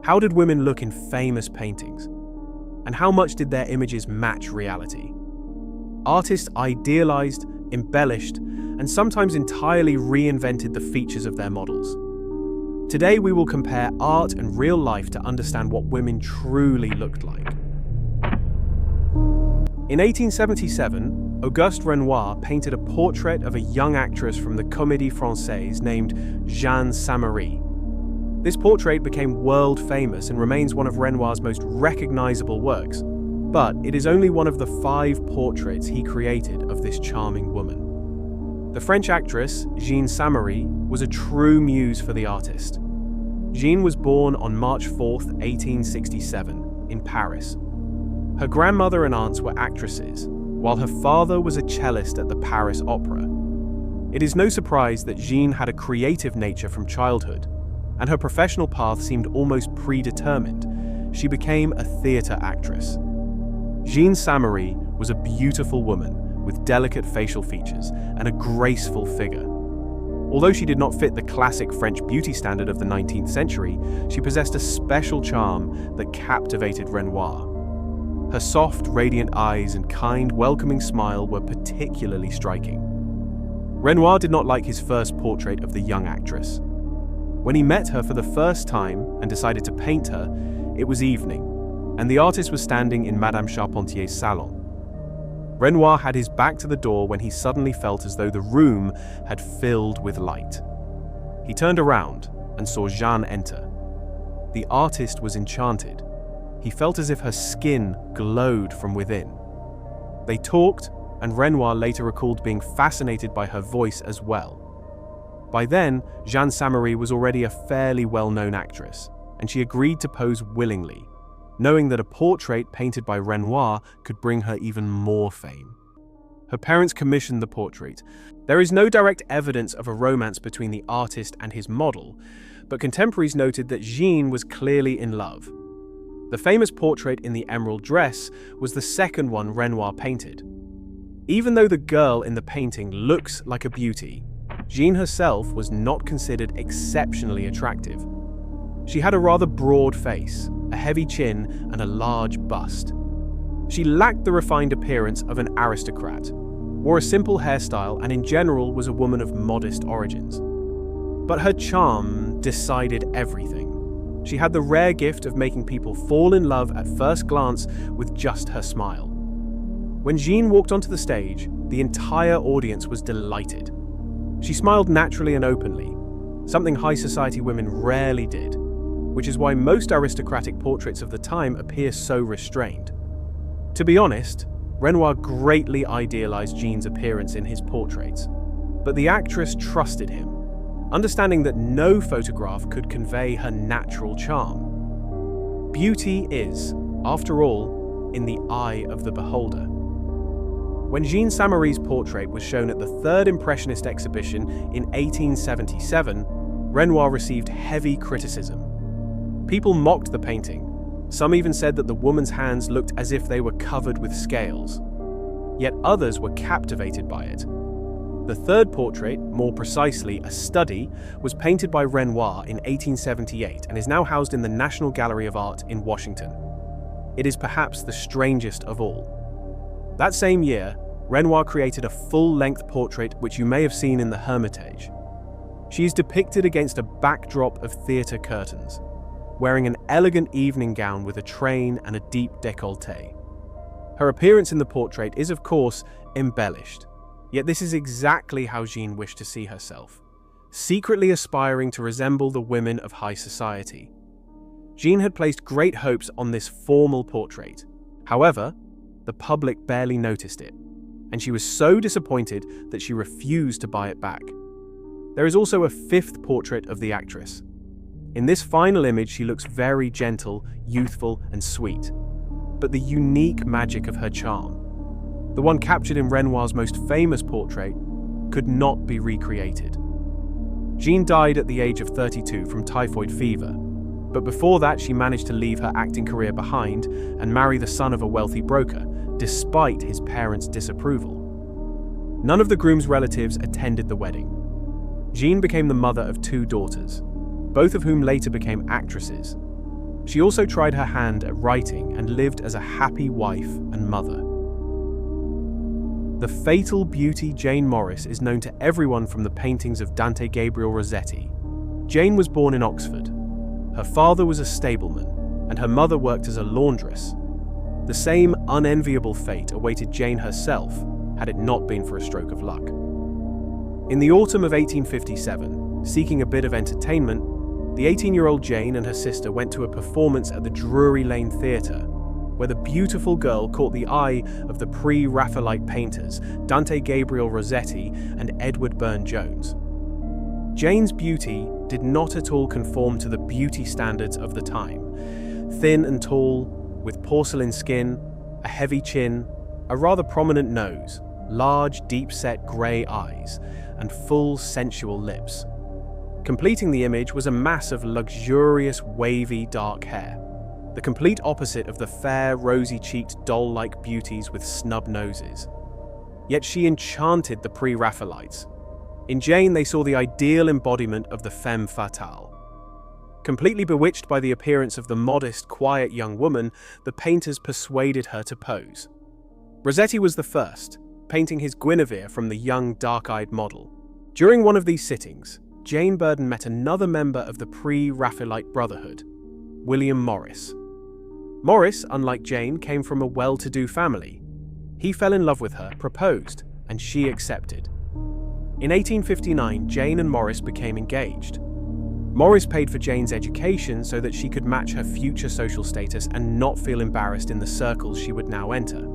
How did women look in famous paintings? And how much did their images match reality? Artists idealized, embellished, and sometimes entirely reinvented the features of their models. Today we will compare art and real life to understand what women truly looked like. In 1877, Auguste Renoir painted a portrait of a young actress from the Comédie Française named Jeanne Samary. This portrait became world famous and remains one of Renoir's most recognizable works, but it is only one of the 5 portraits he created of this charming woman. The French actress, Jeanne Samary, was a true muse for the artist. Jeanne was born on March 4, 1867, in Paris. Her grandmother and aunts were actresses, while her father was a cellist at the Paris Opera. It is no surprise that Jeanne had a creative nature from childhood, and her professional path seemed almost predetermined. She became a theatre actress. Jeanne Samary was a beautiful woman with delicate facial features and a graceful figure. Although she did not fit the classic French beauty standard of the 19th century, she possessed a special charm that captivated Renoir. Her soft, radiant eyes and kind, welcoming smile were particularly striking. Renoir did not like his first portrait of the young actress. When he met her for the first time and decided to paint her, it was evening, and the artist was standing in Madame Charpentier's salon. Renoir had his back to the door when he suddenly felt as though the room had filled with light. He turned around and saw Jeanne enter. The artist was enchanted. He felt as if her skin glowed from within. They talked, and Renoir later recalled being fascinated by her voice as well. By then, Jeanne Samary was already a fairly well-known actress, and she agreed to pose willingly, knowing that a portrait painted by Renoir could bring her even more fame. Her parents commissioned the portrait. There is no direct evidence of a romance between the artist and his model, but contemporaries noted that Jeanne was clearly in love. The famous portrait in the emerald dress was the second one Renoir painted. Even though the girl in the painting looks like a beauty, Jeanne herself was not considered exceptionally attractive. She had a rather broad face, a heavy chin, and a large bust. She lacked the refined appearance of an aristocrat, wore a simple hairstyle, and in general was a woman of modest origins. But her charm decided everything. She had the rare gift of making people fall in love at first glance with just her smile. When Jeanne walked onto the stage, the entire audience was delighted. She smiled naturally and openly, something high society women rarely did, which is why most aristocratic portraits of the time appear so restrained. To be honest, Renoir greatly idealized Jeanne's appearance in his portraits, but the actress trusted him, understanding that no photograph could convey her natural charm. Beauty is, after all, in the eye of the beholder. When Jeanne Samary's portrait was shown at the Third Impressionist exhibition in 1877, Renoir received heavy criticism. People mocked the painting. Some even said that the woman's hands looked as if they were covered with scales. Yet others were captivated by it. The third portrait, more precisely a study, was painted by Renoir in 1878 and is now housed in the National Gallery of Art in Washington. It is perhaps the strangest of all. That same year, Renoir created a full-length portrait which you may have seen in the Hermitage. She is depicted against a backdrop of theatre curtains, wearing an elegant evening gown with a train and a deep décolleté. Her appearance in the portrait is, of course, embellished, yet this is exactly how Jeanne wished to see herself, secretly aspiring to resemble the women of high society. Jeanne had placed great hopes on this formal portrait. However, the public barely noticed it, and she was so disappointed that she refused to buy it back. There is also a fifth portrait of the actress. In this final image, she looks very gentle, youthful, and sweet, but the unique magic of her charm, the one captured in Renoir's most famous portrait, could not be recreated. Jeanne died at the age of 32 from typhoid fever, but before that she managed to leave her acting career behind and marry the son of a wealthy broker, despite his parents' disapproval. None of the groom's relatives attended the wedding. Jeanne became the mother of 2 daughters, both of whom later became actresses. She also tried her hand at writing and lived as a happy wife and mother. The fatal beauty Jeanne Morris is known to everyone from the paintings of Dante Gabriel Rossetti. Jeanne was born in Oxford. Her father was a stableman, and her mother worked as a laundress. The same unenviable fate awaited Jeanne herself had it not been for a stroke of luck. In the autumn of 1857, seeking a bit of entertainment, the 18-year-old Jeanne and her sister went to a performance at the Drury Lane Theatre, where the beautiful girl caught the eye of the pre-Raphaelite painters Dante Gabriel Rossetti and Edward Burne-Jones. Jeanne's beauty did not at all conform to the beauty standards of the time. Thin and tall, with porcelain skin, a heavy chin, a rather prominent nose, large, deep-set grey eyes, and full, sensual lips. Completing the image was a mass of luxurious, wavy, dark hair, the complete opposite of the fair, rosy-cheeked, doll-like beauties with snub noses. Yet she enchanted the pre-Raphaelites. In Jeanne, they saw the ideal embodiment of the femme fatale. Completely bewitched by the appearance of the modest, quiet young woman, the painters persuaded her to pose. Rossetti was the first, painting his Guinevere from the young, dark-eyed model. During one of these sittings, Jane Burden met another member of the pre-Raphaelite Brotherhood, William Morris. Morris, unlike Jane, came from a well-to-do family. He fell in love with her, proposed, and she accepted. In 1859, Jane and Morris became engaged. Morris paid for Jane's education so that she could match her future social status and not feel embarrassed in the circles she would now enter.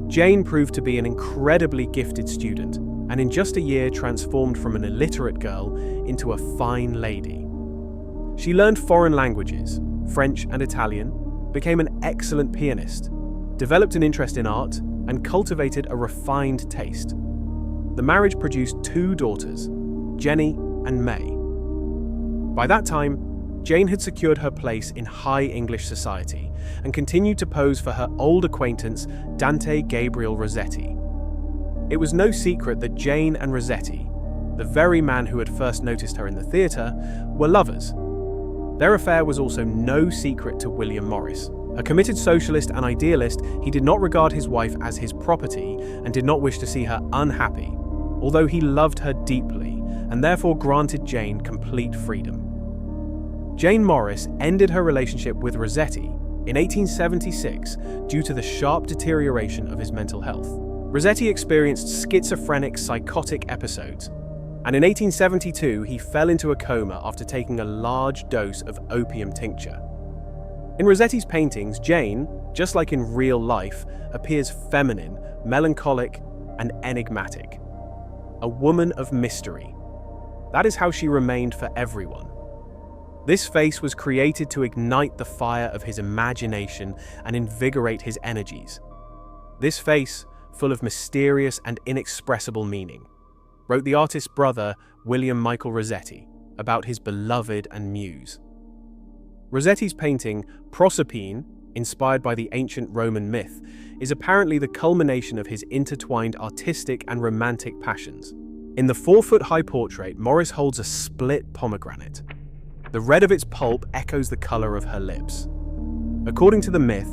Jane proved to be an incredibly gifted student, and in just a year transformed from an illiterate girl into a fine lady. She learned foreign languages, French and Italian, became an excellent pianist, developed an interest in art, and cultivated a refined taste. The marriage produced 2 daughters, Jenny and May. By that time, Jane had secured her place in high English society and continued to pose for her old acquaintance Dante Gabriel Rossetti. It was no secret that Jane and Rossetti, the very man who had first noticed her in the theatre, were lovers. Their affair was also no secret to William Morris. A committed socialist and idealist, he did not regard his wife as his property and did not wish to see her unhappy, although he loved her deeply and therefore granted Jane complete freedom. Jane Morris ended her relationship with Rossetti in 1876 due to the sharp deterioration of his mental health. Rossetti experienced schizophrenic psychotic episodes, and in 1872 he fell into a coma after taking a large dose of opium tincture. In Rossetti's paintings, Jane, just like in real life, appears feminine, melancholic, and enigmatic. A woman of mystery. That is how she remained for everyone. This face was created to ignite the fire of his imagination and invigorate his energies. This face, full of mysterious and inexpressible meaning, wrote the artist's brother, William Michael Rossetti, about his beloved and muse. Rossetti's painting, Proserpine, inspired by the ancient Roman myth, is apparently the culmination of his intertwined artistic and romantic passions. In the 4-foot-high portrait, Morris holds a split pomegranate. The red of its pulp echoes the color of her lips. According to the myth,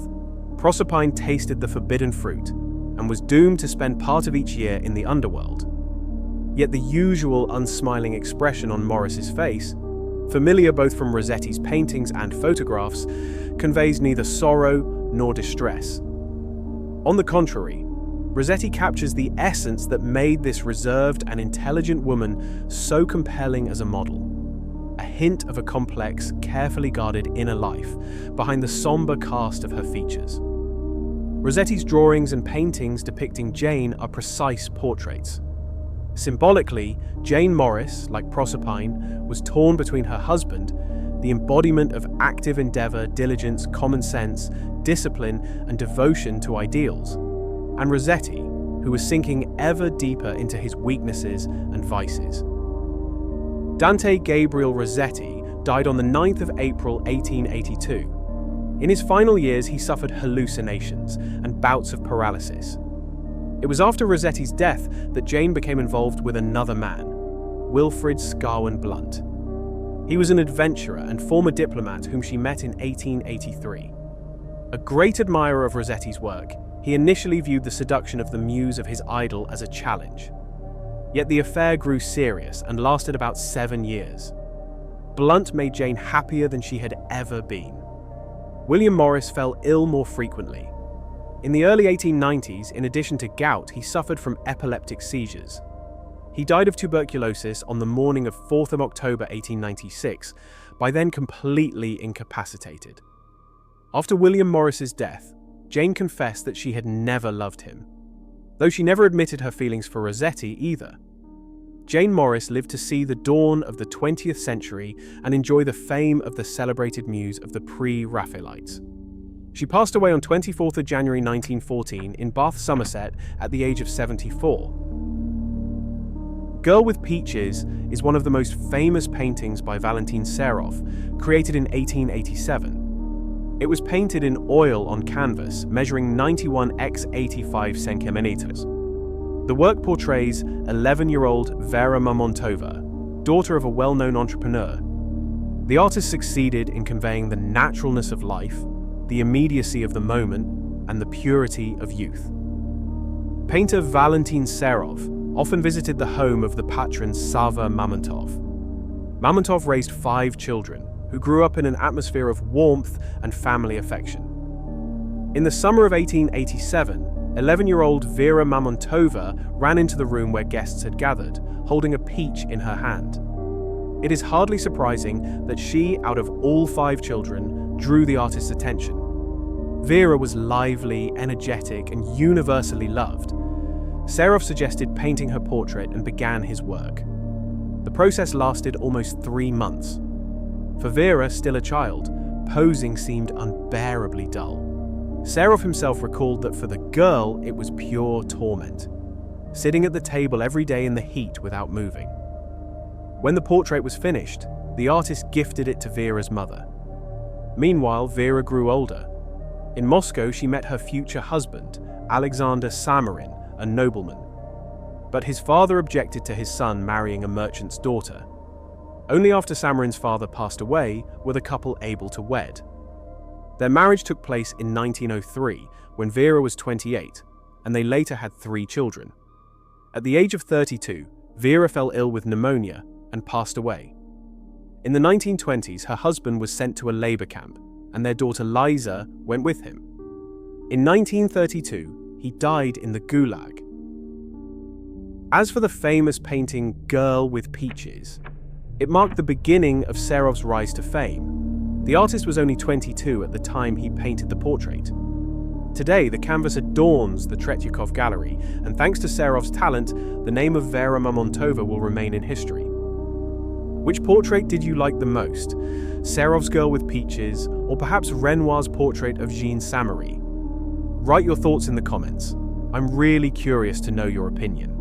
Proserpine tasted the forbidden fruit and was doomed to spend part of each year in the underworld. Yet the usual unsmiling expression on Morris's face, familiar both from Rossetti's paintings and photographs, conveys neither sorrow nor distress. On the contrary, Rossetti captures the essence that made this reserved and intelligent woman so compelling as a model. A hint of a complex, carefully guarded inner life behind the somber cast of her features. Rossetti's drawings and paintings depicting Jane are precise portraits. Symbolically, Jane Morris, like Proserpine, was torn between her husband, the embodiment of active endeavor, diligence, common sense, discipline, and devotion to ideals, and Rossetti, who was sinking ever deeper into his weaknesses and vices. Dante Gabriel Rossetti died on the 9th of April 1882. In his final years, he suffered hallucinations and bouts of paralysis. It was after Rossetti's death that Jane became involved with another man, Wilfrid Scarwen Blunt. He was an adventurer and former diplomat whom she met in 1883. A great admirer of Rossetti's work, he initially viewed the seduction of the muse of his idol as a challenge. Yet the affair grew serious and lasted about 7 years. Blunt made Jane happier than she had ever been. William Morris fell ill more frequently. In the early 1890s, in addition to gout, he suffered from epileptic seizures. He died of tuberculosis on the morning of 4th of October 1896, by then completely incapacitated. After William Morris's death, Jane confessed that she had never loved him, though she never admitted her feelings for Rossetti either. Jane Morris lived to see the dawn of the 20th century and enjoy the fame of the celebrated muse of the pre-Raphaelites. She passed away on 24th of January 1914 in Bath, Somerset, at the age of 74. Girl with Peaches is one of the most famous paintings by Valentin Serov, created in 1887. It was painted in oil on canvas, measuring 91 x 85 centimeters. The work portrays 11-year-old Vera Mamontova, daughter of a well-known entrepreneur. The artist succeeded in conveying the naturalness of life, the immediacy of the moment, and the purity of youth. Painter Valentin Serov often visited the home of the patron Sava Mamontov. Mamontov raised 5 children, who grew up in an atmosphere of warmth and family affection. In the summer of 1887, 11-year-old Vera Mamontova ran into the room where guests had gathered, holding a peach in her hand. It is hardly surprising that she, out of all 5 children, drew the artist's attention. Vera was lively, energetic, and universally loved. Serov suggested painting her portrait and began his work. The process lasted almost 3 months. For Vera, still a child, posing seemed unbearably dull. Serov himself recalled that for the girl, it was pure torment, sitting at the table every day in the heat without moving. When the portrait was finished, the artist gifted it to Vera's mother. Meanwhile, Vera grew older. In Moscow, she met her future husband, Alexander Samarin, a nobleman. But his father objected to his son marrying a merchant's daughter. Only after Samarin's father passed away were the couple able to wed. Their marriage took place in 1903, when Vera was 28, and they later had 3 children. At the age of 32, Vera fell ill with pneumonia and passed away. In the 1920s, her husband was sent to a labor camp, and their daughter Liza went with him. In 1932, he died in the Gulag. As for the famous painting Girl with Peaches, it marked the beginning of Serov's rise to fame. The artist was only 22 at the time he painted the portrait. Today, the canvas adorns the Tretyakov Gallery, and thanks to Serov's talent, the name of Vera Mamontova will remain in history. Which portrait did you like the most? Serov's Girl with Peaches, or perhaps Renoir's portrait of Jeanne Samary? Write your thoughts in the comments. I'm really curious to know your opinion.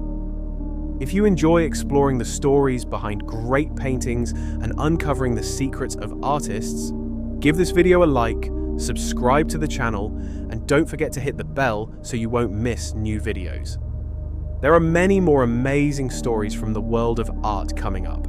If you enjoy exploring the stories behind great paintings and uncovering the secrets of artists, give this video a like, subscribe to the channel, and don't forget to hit the bell so you won't miss new videos. There are many more amazing stories from the world of art coming up.